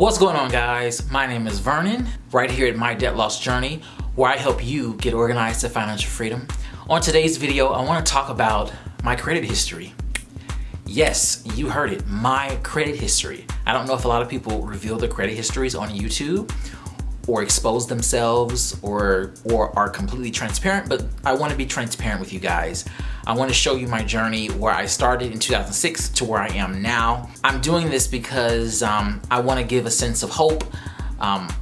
What's going on, guys? My name is Vernon, right here at My Debt Loss Journey, where I help you get organized to financial freedom. On today's video, I want to talk about my credit history. Yes, you heard it, my credit history. I don't know if a lot of people reveal their credit histories on YouTube or expose themselves or are completely transparent, but I want to be transparent with you guys. I want to show you my journey where I started in 2006 to where I am now. I'm doing this because I want to give a sense of hope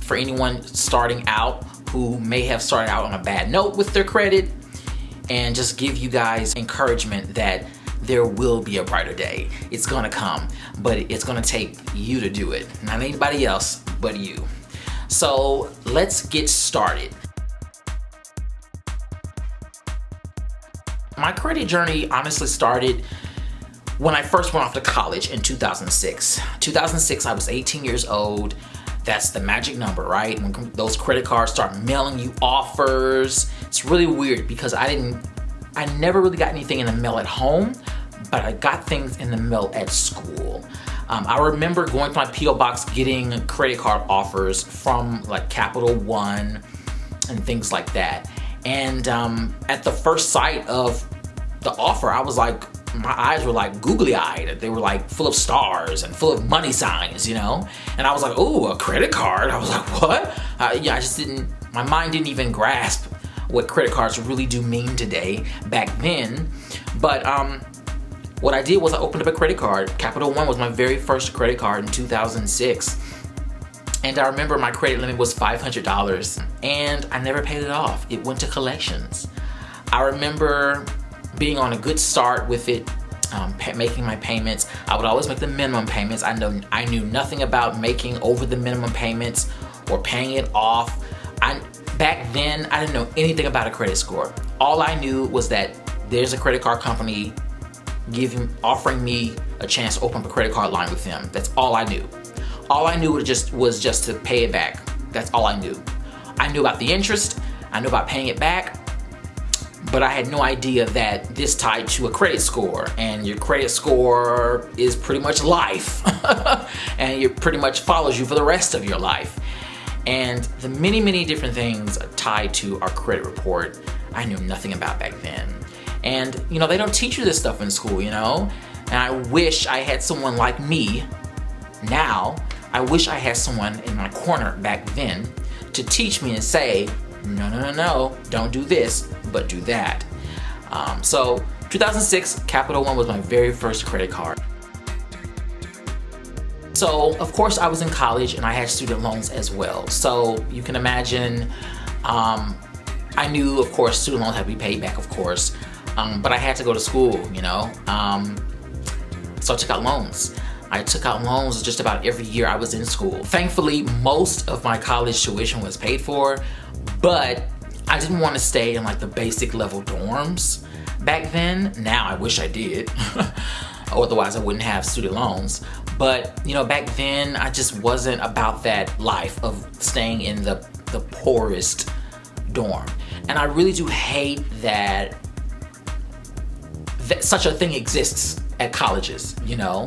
for anyone starting out who may have started out on a bad note with their credit, and just give you guys encouragement that there will be a brighter day. It's gonna come, but it's gonna take you to do it. Not anybody else but you. So let's get started. My credit journey honestly started when I first went off to college in 2006. 2006, I was 18 years old. That's the magic number, right? When those credit cards start mailing you offers. It's really weird because I never really got anything in the mail at home, but I got things in the mail at school. I remember going to my P.O. box getting credit card offers from like Capital One and things like that. And at the first sight of the offer, I was like, my eyes were like googly-eyed. They were like full of stars and full of money signs, you know? And I was like, oh, a credit card? I was like, what? My mind didn't even grasp what credit cards really do mean today back then. But what I did was I opened up a credit card. Capital One was my very first credit card in 2006. And I remember my credit limit was $500 and I never paid it off. It went to collections. I remember being on a good start with it, making my payments. I would always make the minimum payments. I knew nothing about making over the minimum payments or paying it off. Back then, I didn't know anything about a credit score. All I knew was that there's a credit card company offering me a chance to open up a credit card line with them. That's all I knew. All I knew was just to pay it back. That's all I knew. I knew about the interest, I knew about paying it back, but I had no idea that this tied to a credit score, and your credit score is pretty much life, and it pretty much follows you for the rest of your life. And the many, many different things tied to our credit report, I knew nothing about back then. And you know, they don't teach you this stuff in school, you know? And I wish I had someone like me now. I wish I had someone in my corner back then to teach me and say, no, don't do this, but do that. So 2006, Capital One was my very first credit card. So of course I was in college and I had student loans as well. So you can imagine, I knew of course student loans had to be paid back, of course, but I had to go to school, you know? So I took out loans. I took out loans just about every year I was in school. Thankfully, most of my college tuition was paid for, but I didn't want to stay in like the basic level dorms back then. Now I wish I did, otherwise I wouldn't have student loans. But you know, back then I just wasn't about that life of staying in the poorest dorm. And I really do hate that such a thing exists at colleges, you know?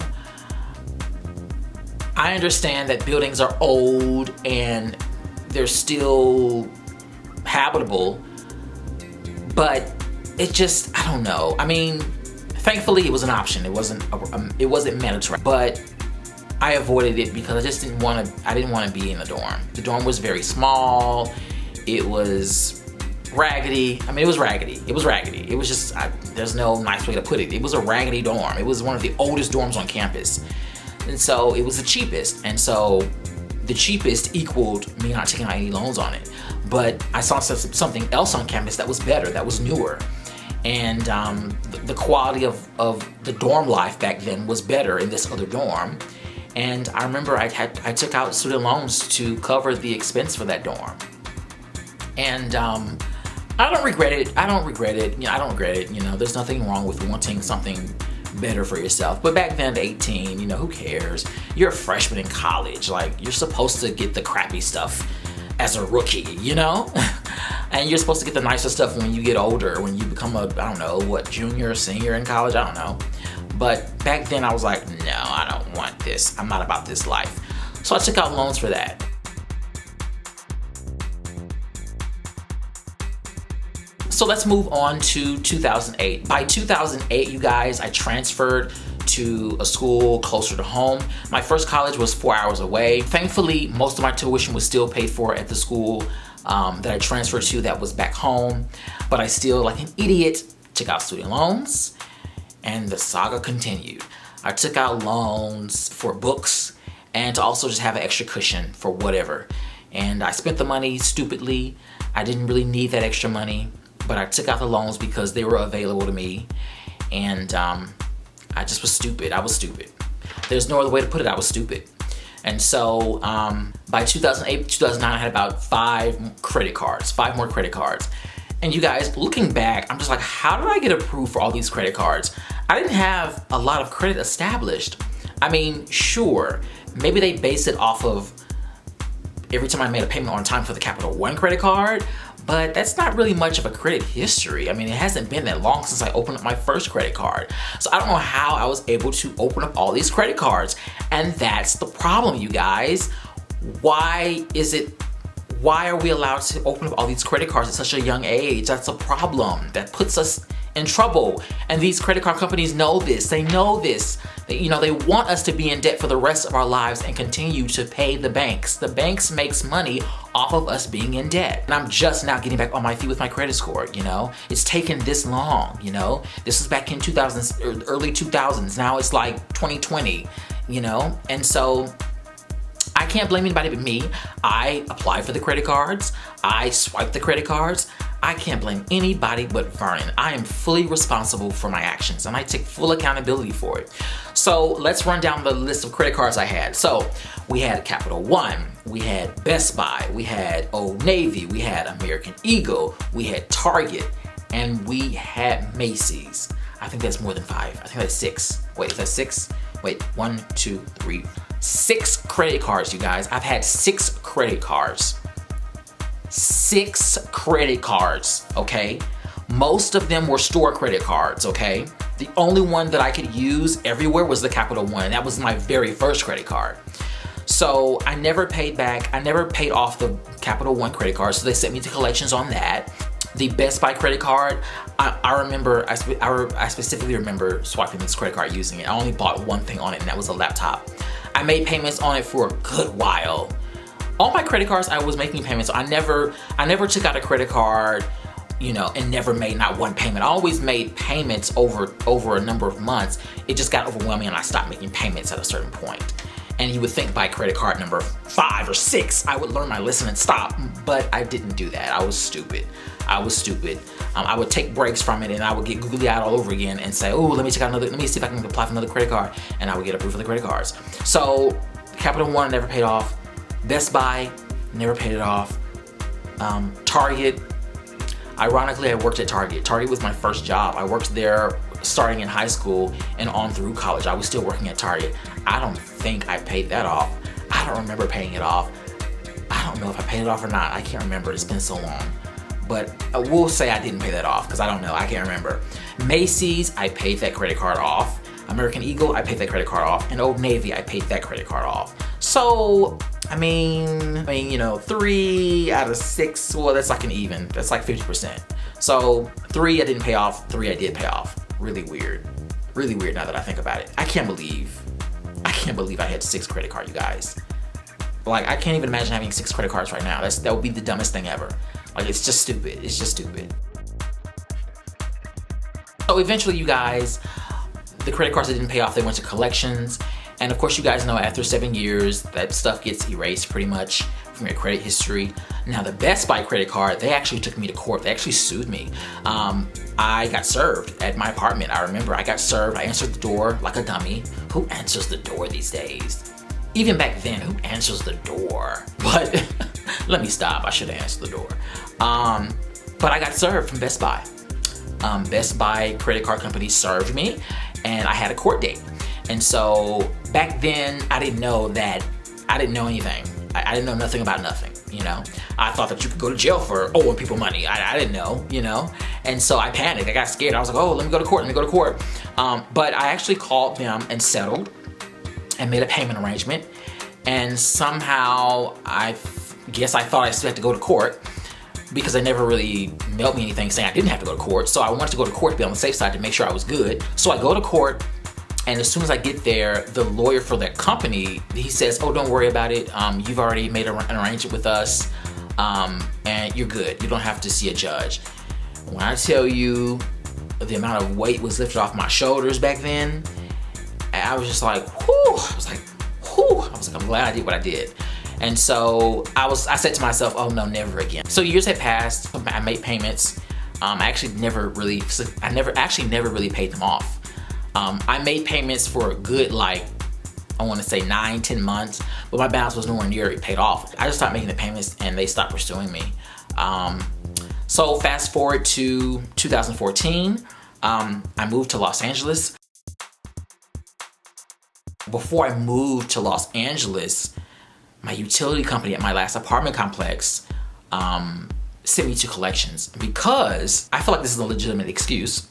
I understand that buildings are old and they're still habitable, but it just, I don't know. I mean, thankfully it was an option. It wasn't mandatory, but I avoided it because I just didn't want to be in the dorm. The dorm was very small. It was raggedy. I mean, it was raggedy. It was just, there's no nice way to put it. It was a raggedy dorm. It was one of the oldest dorms on campus. And so it was the cheapest. And so the cheapest equaled me not taking out any loans on it. But I saw something else on campus that was better, that was newer. And the quality of the dorm life back then was better in this other dorm. And I remember I took out student loans to cover the expense for that dorm. And I don't regret it. I don't regret it. You know, there's nothing wrong with wanting something better for yourself. But back then at 18, you know, who cares? You're a freshman in college. Like, you're supposed to get the crappy stuff as a rookie, you know? And you're supposed to get the nicer stuff when you get older, when you become junior or senior in college, I don't know. But back then I was like, no, I don't want this. I'm not about this life. So I took out loans for that. So let's move on to 2008. By 2008, you guys, I transferred to a school closer to home. My first college was 4 hours away. Thankfully, most of my tuition was still paid for at the school that I transferred to that was back home. But I still, like an idiot, took out student loans, and the saga continued. I took out loans for books and to also just have an extra cushion for whatever. And I spent the money stupidly. I didn't really need that extra money, but I took out the loans because they were available to me. And I just was stupid. I was stupid. There's no other way to put it. I was stupid. And so by 2008, 2009, I had about 5 more credit cards. And you guys, looking back, I'm just like, how did I get approved for all these credit cards? I didn't have a lot of credit established. I mean, sure, maybe they base it off of every time I made a payment on time for the Capital One credit card, but that's not really much of a credit history. I mean, it hasn't been that long since I opened up my first credit card. So I don't know how I was able to open up all these credit cards. And that's the problem, you guys. Why are we allowed to open up all these credit cards at such a young age? That's a problem. That puts us in trouble. And these credit card companies know this. They know this. They want us to be in debt for the rest of our lives and continue to pay the banks. The banks makes money off of us being in debt. And I'm just now getting back on my feet with my credit score, It's taken this long, This was back in 2000s, or early 2000s. Now it's like 2020, And so I can't blame anybody but me. I applied for the credit cards. I swiped the credit cards. I can't blame anybody but Vernon. I am fully responsible for my actions and I take full accountability for it. So let's run down the list of credit cards I had. So we had Capital One, we had Best Buy, we had Old Navy, we had American Eagle, we had Target, and we had Macy's. I think that's more than 5. I think that's 6. Wait, is that 6? Wait, 1, 2, 3, 6 credit cards, you guys. I've had 6 credit cards. 6 credit cards, okay? Most of them were store credit cards, okay? The only one that I could use everywhere was the Capital One, and that was my very first credit card. So I never paid off the Capital One credit card, so they sent me to collections on that. The Best Buy credit card, I specifically remember swiping this credit card using it. I only bought one thing on it, and that was a laptop. I made payments on it for a good while. All my credit cards, I was making payments. So I never took out a credit card, and never made not one payment. I always made payments over a number of months. It just got overwhelming and I stopped making payments at a certain point. And you would think by credit card number 5 or 6, I would learn my lesson and stop, but I didn't do that. I was stupid. I would take breaks from it and I would get googly eyed all over again and say, oh, let me see if I can apply for another credit card, and I would get approved for the credit cards. So Capital One never paid off. Best Buy, never paid it off. Target, ironically, I worked at Target. Target was my first job. I worked there starting in high school and on through college. I was still working at Target. I don't think I paid that off. I don't remember paying it off. I don't know if I paid it off or not. I can't remember. It's been so long. But I will say I didn't pay that off because I don't know. I can't remember. Macy's, I paid that credit card off. American Eagle, I paid that credit card off. And Old Navy, I paid that credit card off. So, I mean, 3 out of 6, well, that's like an even. That's like 50%. So 3 I didn't pay off, 3 I did pay off. Really weird. Really weird now that I think about it. I can't believe I had 6 credit cards, you guys. Like, I can't even imagine having 6 credit cards right now. That would be the dumbest thing ever. Like, it's just stupid. It's just stupid. So eventually, you guys, the credit cards that didn't pay off, they went to collections. And of course, you guys know after 7 years, that stuff gets erased pretty much from your credit history. Now, the Best Buy credit card, they actually took me to court. They actually sued me. I got served at my apartment. I remember I got served. I answered the door like a dummy. Who answers the door these days? Even back then, who answers the door? But let me stop. I should have answered the door. But I got served from Best Buy. Best Buy credit card company served me, and I had a court date. And so back then, I didn't know anything. I didn't know nothing about nothing, I thought that you could go to jail for owing people money. I didn't know, And so I panicked. I got scared. I was like, oh, let me go to court. But I actually called them and settled and made a payment arrangement. And somehow I guess I thought I still had to go to court because they never really mailed me anything saying I didn't have to go to court. So I wanted to go to court to be on the safe side to make sure I was good. So I go to court, and as soon as I get there, the lawyer for that company, he says, oh, don't worry about it. You've already made an arrangement with us, and you're good. You don't have to see a judge. When I tell you the amount of weight was lifted off my shoulders back then, I was just like, whew. I was like, I'm glad I did what I did. And so I said to myself, oh no, never again. So years had passed. I made payments. I never really paid them off. I made payments for a good, like, I want to say 9-10 months, but my balance was nowhere near paid off. I just stopped making the payments and they stopped pursuing me. So fast forward to 2014, I moved to Los Angeles. Before I moved to Los Angeles, my utility company at my last apartment complex sent me to collections because I feel like this is a legitimate excuse.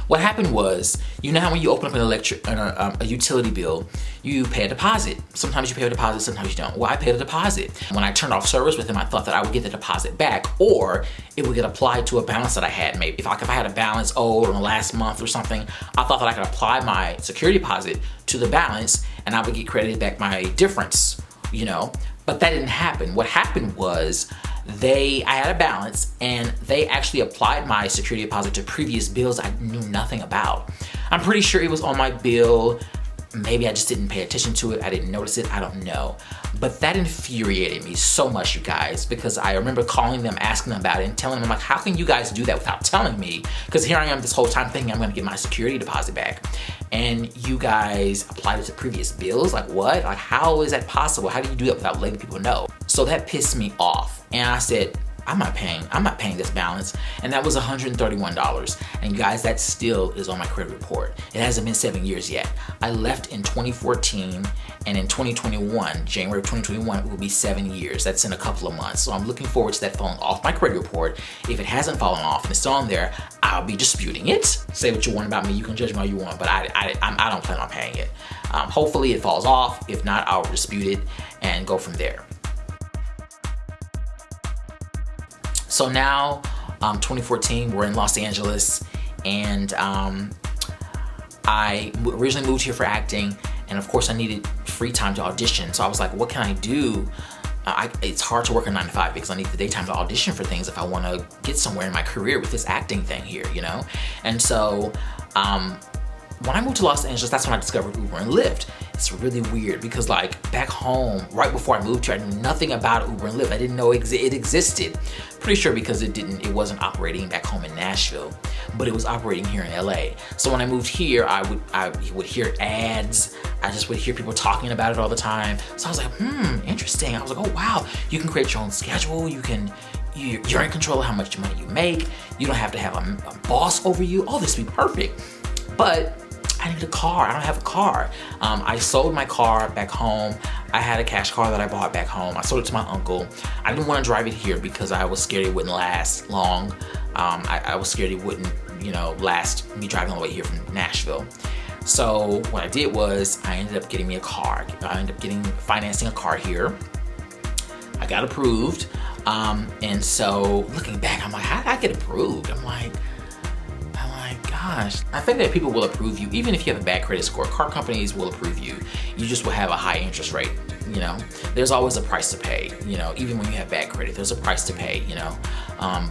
What happened was, you know how when you open up a utility bill, you pay a deposit. Sometimes you pay a deposit, sometimes you don't. Well, I paid a deposit. When I turned off service with them, I thought that I would get the deposit back, or it would get applied to a balance that I had. Maybe if I had a balance owed in the last month or something, I thought that I could apply my security deposit to the balance and I would get credited back my difference, you know? But that didn't happen. What happened was, I had a balance and they actually applied my security deposit to previous bills I knew nothing about. I'm pretty sure it was on my bill. Maybe I just didn't pay attention to it. I didn't notice it. I don't know. But that infuriated me so much, you guys, because I remember calling them, asking them about it, and telling them, like, how can you guys do that without telling me? Because here I am this whole time thinking I'm going to get my security deposit back. And you guys applied it to previous bills? Like, what? Like, how is that possible? How do you do that without letting people know? So that pissed me off. And I said, I'm not paying this balance. And that was $131. And you guys, that still is on my credit report. It hasn't been 7 years yet. I left in 2014, and in 2021, January of 2021, it will be 7 years. That's in a couple of months. So I'm looking forward to that falling off my credit report. If it hasn't fallen off and it's still on there, I'll be disputing it. Say what you want about me. You can judge me all you want, but I don't plan on paying it. Hopefully it falls off. If not, I'll dispute it and go from there. So now, 2014, we're in Los Angeles, and I originally moved here for acting, and of course I needed free time to audition. So I was like, what can I do? It's hard to work a 9 to 5 because I need the daytime to audition for things if I want to get somewhere in my career with this acting thing here, you know? And so when I moved to Los Angeles, that's when I discovered Uber and Lyft. It's really weird because, like, back home, right before I moved here, I knew nothing about Uber and Lyft. I didn't know it existed. Pretty sure because it wasn't operating back home in Nashville, but it was operating here in LA. So when I moved here, I would hear ads. I just would hear people talking about it all the time. So I was like, interesting. I was like, oh wow, you can create your own schedule. You're in control of how much money you make. You don't have to have a boss over you. Oh, this would be perfect. But I need a car. I don't have a car. I sold my car back home. I had a cash car that I bought back home. I sold it to my uncle. I didn't want to drive it here because I was scared it wouldn't last long. I was scared it wouldn't, last me driving all the way here from Nashville. So what I did was I ended up getting me a car. I ended up financing a car here. I got approved. And so looking back, I'm like, how did I get approved? I'm like, gosh, I think that people will approve you. Even if you have a bad credit score, car companies will approve you. You just will have a high interest rate, There's always a price to pay, even when you have bad credit, there's a price to pay,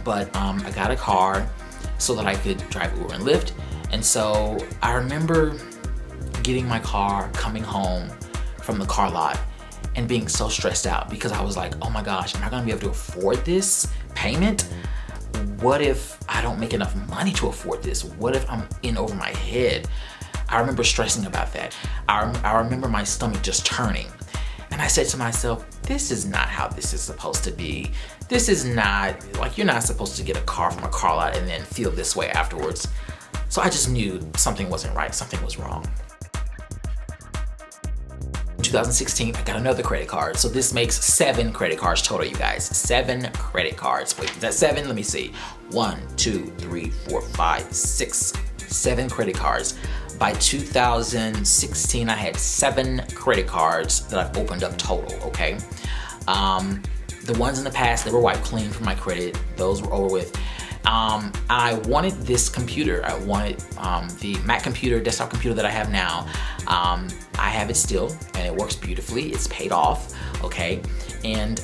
But I got a car so that I could drive Uber and Lyft. And so I remember getting my car, coming home from the car lot and being so stressed out because I was like, oh my gosh, am I gonna be able to afford this payment? What if I don't make enough money to afford this? What if I'm in over my head? I remember stressing about that. I remember my stomach just turning. And I said to myself, this is not how this is supposed to be. This is not, you're not supposed to get a car from a car lot and then feel this way afterwards. So I just knew something wasn't right, something was wrong. In 2016, I got another credit card. So this makes 7 credit cards total, you guys. 7 credit cards. Wait, is that 7? Let me see. 1, 2, 3, 4, 5, 6, 7 credit cards. By 2016, I had 7 credit cards that I've opened up total, okay? The ones in the past, they were wiped clean from my credit. Those were over with. I wanted this computer. I wanted the Mac computer, desktop computer that I have now. I have it still, and it works beautifully. It's paid off, okay? And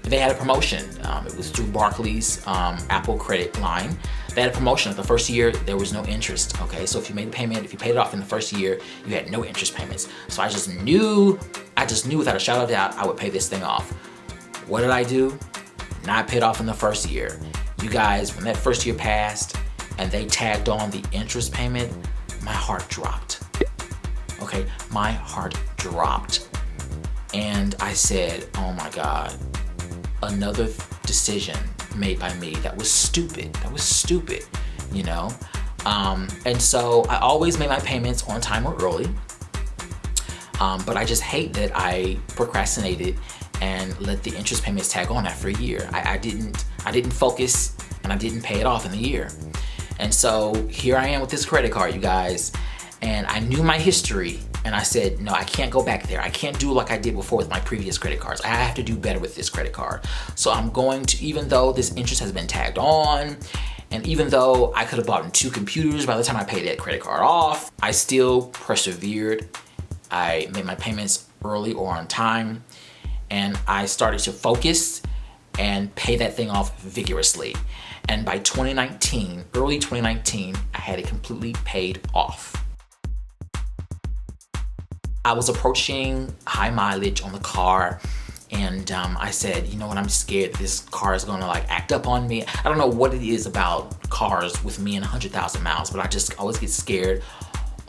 they had a promotion. It was through Barclays Apple credit line. They had a promotion. The first year, there was no interest, okay? So if you made a payment, if you paid it off in the first year, you had no interest payments. So I just knew without a shadow of a doubt, I would pay this thing off. What did I do? Not paid off in the first year. You guys, when that first year passed and they tagged on the interest payment, my heart dropped. Okay, my heart dropped. And I said, oh my God, another decision made by me that was stupid. That was stupid, you know? And so I always made my payments on time or early. But I just hate that I procrastinated and let the interest payments tag on after a year. I didn't focus, and I didn't pay it off in the year. And so here I am with this credit card, you guys, and I knew my history, and I said, no, I can't go back there. I can't do like I did before with my previous credit cards. I have to do better with this credit card. So I'm going to, even though this interest has been tagged on, and even though I could have bought 2 computers by the time I paid that credit card off, I still persevered. I made my payments early or on time, and I started to focus and pay that thing off vigorously. And by 2019, early 2019, I had it completely paid off. I was approaching high mileage on the car, and I said, you know what, I'm scared this car is gonna like act up on me. I don't know what it is about cars with me and 100,000 miles, but I just always get scared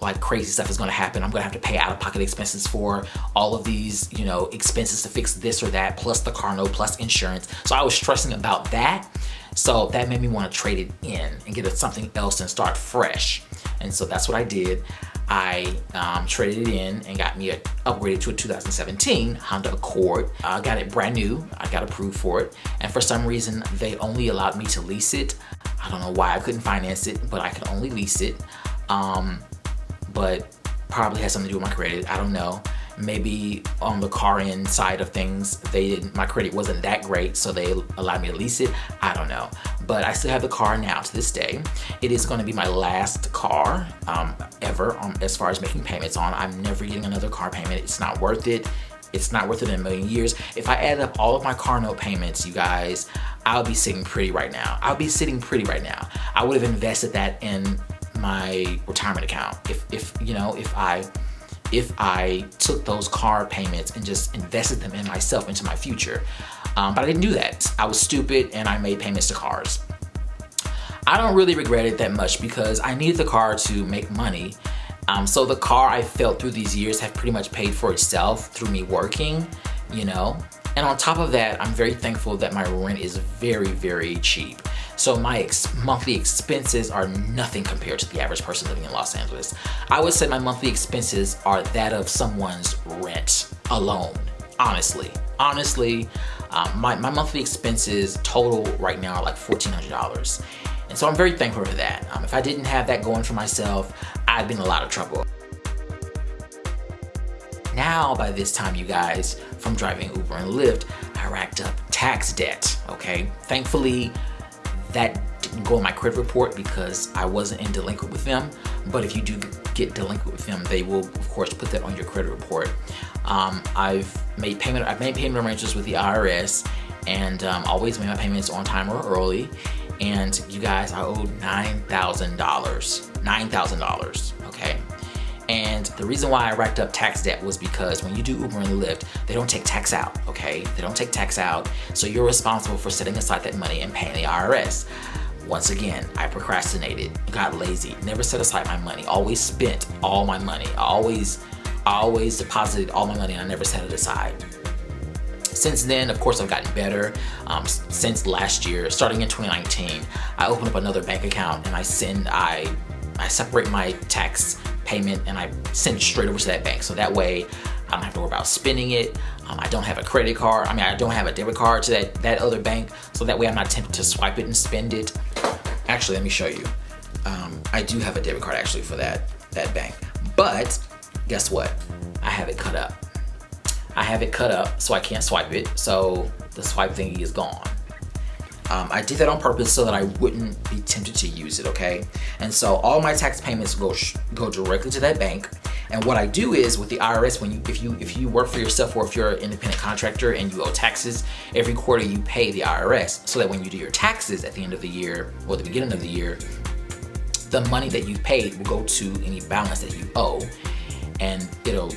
like crazy stuff is gonna happen. I'm gonna have to pay out-of-pocket expenses for all of these, you know, expenses to fix this or that, plus the car note, plus insurance. So I was stressing about that. So that made me wanna trade it in and get something else and start fresh. And so that's what I did. I traded it in and got me upgraded to a 2017 Honda Accord. I got it brand new. I got approved for it. And for some reason, they only allowed me to lease it. I don't know why I couldn't finance it, but I could only lease it. But probably has something to do with my credit. I don't know. Maybe on the car end side of things, my credit wasn't that great, so they allowed me to lease it. I don't know. But I still have the car now to this day. It is going to be my last car ever as far as making payments on. I'm never getting another car payment. It's not worth it. It's not worth it in a million years. If I add up all of my car note payments, you guys, I'll be sitting pretty right now. I would have invested that in my retirement account if I took those car payments and just invested them in myself, into my future. But I didn't do that. I was stupid and I made payments to cars. I don't really regret it that much because I needed the car to make money. So the car, I felt through these years, have pretty much paid for itself through me working, you know? And on top of that, I'm very thankful that my rent is very, very cheap. So my monthly expenses are nothing compared to the average person living in Los Angeles. I would say my monthly expenses are that of someone's rent alone, honestly. My monthly expenses total right now are like $1,400. And so I'm very thankful for that. If I didn't have that going for myself, I'd be in a lot of trouble. Now, by this time, you guys, from driving Uber and Lyft, I racked up tax debt, okay? Thankfully, that didn't go on my credit report because I wasn't in delinquent with them. But if you do get delinquent with them, they will, of course, put that on your credit report. I've made payment arrangements with the IRS and always made my payments on time or early. And you guys, I owed $9,000, okay? And the reason why I racked up tax debt was because when you do Uber and Lyft, they don't take tax out, okay? They don't take tax out, so you're responsible for setting aside that money and paying the IRS. Once again, I procrastinated, got lazy, never set aside my money, always spent all my money. I always deposited all my money and I never set it aside. Since then, of course, I've gotten better. Since last year, starting in 2019, I opened up another bank account and I separate my tax payment and I send it straight over to that bank. So that way I don't have to worry about spending it. I don't have a credit card. I don't have a debit card to that other bank. So that way I'm not tempted to swipe it and spend it. Actually, let me show you. I do have a debit card actually for that. that bank. But guess what? I have it cut up. I have it cut up so I can't swipe it. So the swipe thingy is gone. I did that on purpose so that I wouldn't be tempted to use it, okay? And so all my tax payments go directly to that bank. And what I do is with the IRS, if you work for yourself or if you're an independent contractor and you owe taxes, every quarter you pay the IRS so that when you do your taxes at the end of the year or the beginning of the year, the money that you paid will go to any balance that you owe, and it'll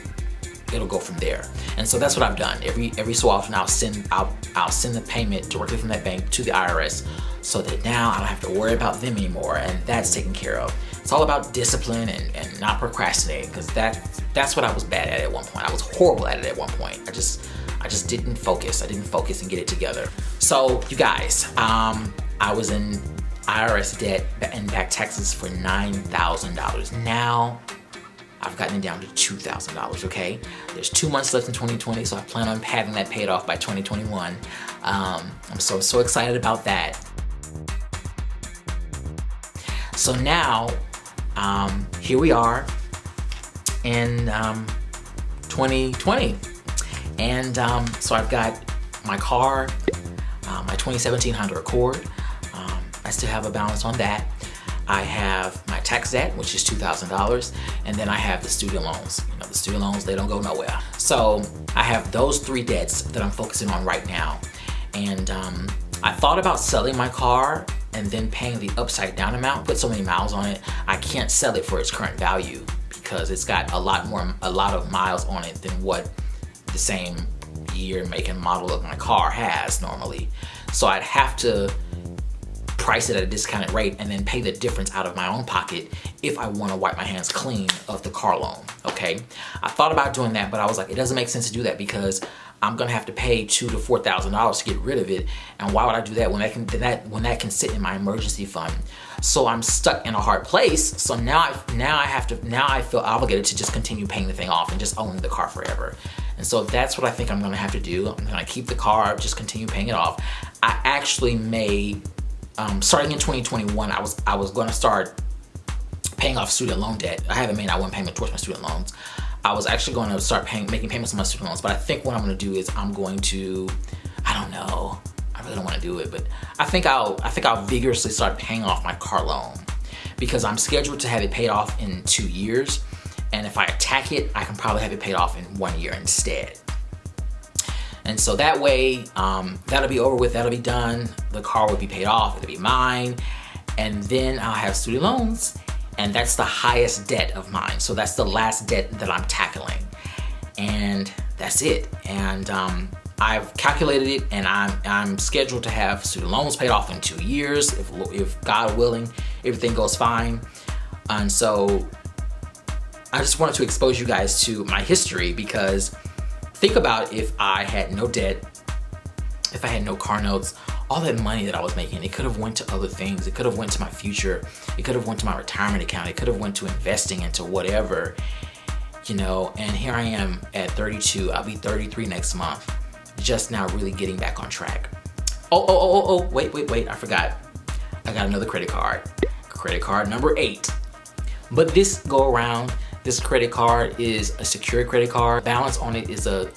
go from there. And so that's what I've done. Every so often I'll send the payment directly from that bank to the IRS so that now I don't have to worry about them anymore, and that's taken care of. It's all about discipline and not procrastinating, because that's what I was bad at one point. I was horrible at it at one point. I just didn't focus. I didn't focus and get it together. So you guys, I was in IRS debt and back taxes for $9,000. Now I've gotten it down to $2,000, okay? There's 2 months left in 2020, so I plan on having that paid off by 2021. I'm so excited about that. So now, here we are in 2020. And so I've got my car, my 2017 Honda Accord. I still have a balance on that. I have my tax debt, which is $2,000, and then I have the student loans. You know, the student loans, they don't go nowhere. So I have those 3 debts that I'm focusing on right now. And I thought about selling my car and then paying the upside down amount, put so many miles on it. I can't sell it for its current value because it's got a lot of miles on it than what the same year, make, and model of my car has normally. So I'd have to price it at a discounted rate and then pay the difference out of my own pocket if I want to wipe my hands clean of the car loan, okay? I thought about doing that, but I was like, it doesn't make sense to do that because I'm gonna have to pay $2,000 to $4,000 to get rid of it, and why would I do that when that can sit in my emergency fund? So I'm stuck in a hard place. So now I feel obligated to just continue paying the thing off and just own the car forever. And so that's what I think I'm gonna have to do. I'm gonna keep the car, just continue paying it off. I actually may. Starting in 2021, I was going to start paying off student loan debt. I haven't made not one payment towards my student loans. I was actually going to start making payments on my student loans, but I think what I'm going to do is I'm going to, I don't know, I really don't want to do it, but I think I'll vigorously start paying off my car loan because I'm scheduled to have it paid off in 2 years, and if I attack it, I can probably have it paid off in 1 year instead. And so that way, that'll be over with, that'll be done. The car will be paid off, it'll be mine. And then I'll have student loans, and that's the highest debt of mine. So that's the last debt that I'm tackling. And that's it. And I've calculated it, and I'm scheduled to have student loans paid off in 2 years, if God willing, everything goes fine. And so I just wanted to expose you guys to my history, because think about if I had no debt, if I had no car notes, all that money that I was making, it could have went to other things. It could have went to my future. It could have went to my retirement account. It could have went to investing into whatever, you know, and here I am at 32. I'll be 33 next month, just now really getting back on track. Wait, I forgot. I got another credit card. Credit card number 8. But this go around, this credit card is a secure credit card. Balance on it is a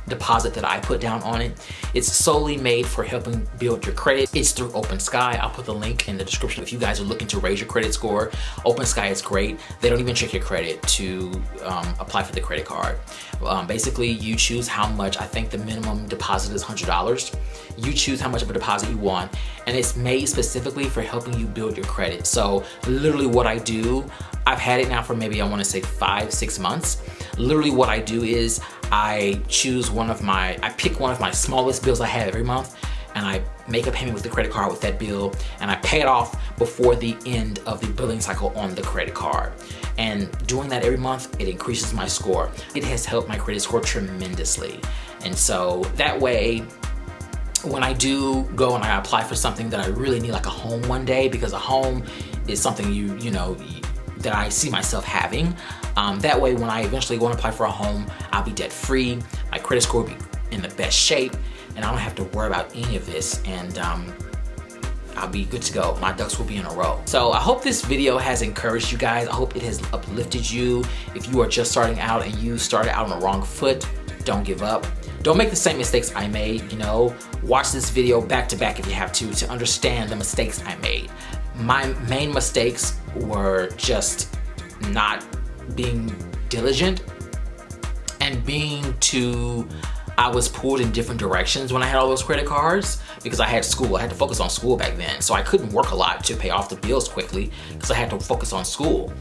deposit that I put down on it. It's solely made for helping build your credit. It's through OpenSky. I'll put the link in the description if you guys are looking to raise your credit score. OpenSky is great. They don't even check your credit to apply for the credit card. Basically, you choose how much. I think the minimum deposit is $100. You choose how much of a deposit you want, and it's made specifically for helping you build your credit. So literally what I do, I've had it now for maybe, I want to say 5-6 months. Literally what I do is I pick one of my smallest bills I have every month, and I make a payment with the credit card with that bill, and I pay it off before the end of the billing cycle on the credit card. And doing that every month, it increases my score. It has helped my credit score tremendously. And so that way, when I do go and I apply for something that I really need, like a home one day, because a home is something you know that I see myself having. That way, when I eventually go and apply for a home, I'll be debt free. My credit score will be in the best shape, and I don't have to worry about any of this. And I'll be good to go. My ducks will be in a row. So I hope this video has encouraged you guys. I hope it has uplifted you. If you are just starting out and you started out on the wrong foot, don't give up. Don't make the same mistakes I made, you know. Watch this video back to back if you have to understand the mistakes I made. My main mistakes were just not being diligent and I was pulled in different directions when I had all those credit cards because I had school. I had to focus on school back then. So I couldn't work a lot to pay off the bills quickly because I had to focus on school.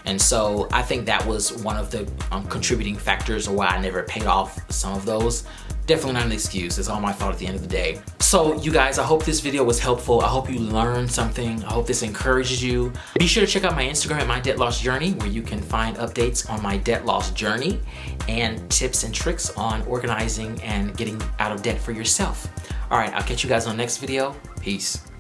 And so I think that was one of the contributing factors of why I never paid off some of those. Definitely not an excuse. It's all my fault at the end of the day. So you guys, I hope this video was helpful. I hope you learned something. I hope this encourages you. Be sure to check out my Instagram at mydebtlossjourney, where you can find updates on my debt loss journey and tips and tricks on organizing and getting out of debt for yourself. All right, I'll catch you guys on the next video. Peace.